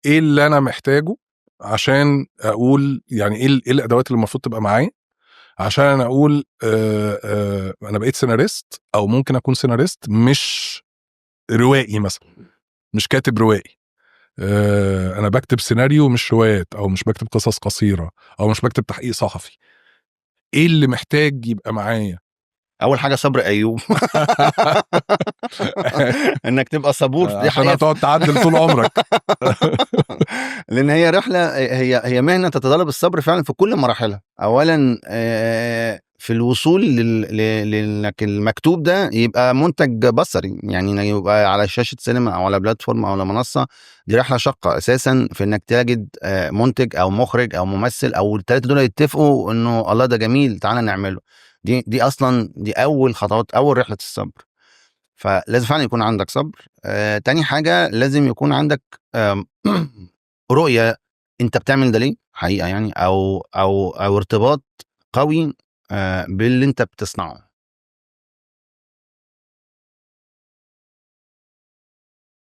ايه اللي انا محتاجه عشان اقول يعني ايه الادوات اللي المفروض تبقى معايا عشان انا اقول انا بقيت سيناريست، او ممكن اكون سيناريست مش روائي مثلا، مش كاتب روائي. انا بكتب سيناريو مش روايات، او مش بكتب قصص قصيرة، او مش بكتب تحقيق صحفي. ايه اللي محتاج يبقى معايا؟ اول حاجه صبر ايوب. انك تبقى صبور دي عشان حقيقه، هتقعد تعدل طول عمرك. لان هي رحله، هي مهنه تتطلب الصبر فعلا في كل مراحلها. اولا في الوصول لانك المكتوب ده يبقى منتج بصري، يعني إنه يبقى على شاشه سينما او على بلاتفورم او على منصه. دي رحله شاقه اساسا في انك تجد منتج او مخرج او ممثل او الثلاثه دول يتفقوا انه الله ده جميل تعالى نعمله. دي اصلا دي اول خطوات، اول رحله الصبر. فلازم فعلا يكون عندك صبر. تاني حاجه لازم يكون عندك رؤيه، انت بتعمل ده ليه حقيقه يعني، او ارتباط قوي باللي انت بتصنعه.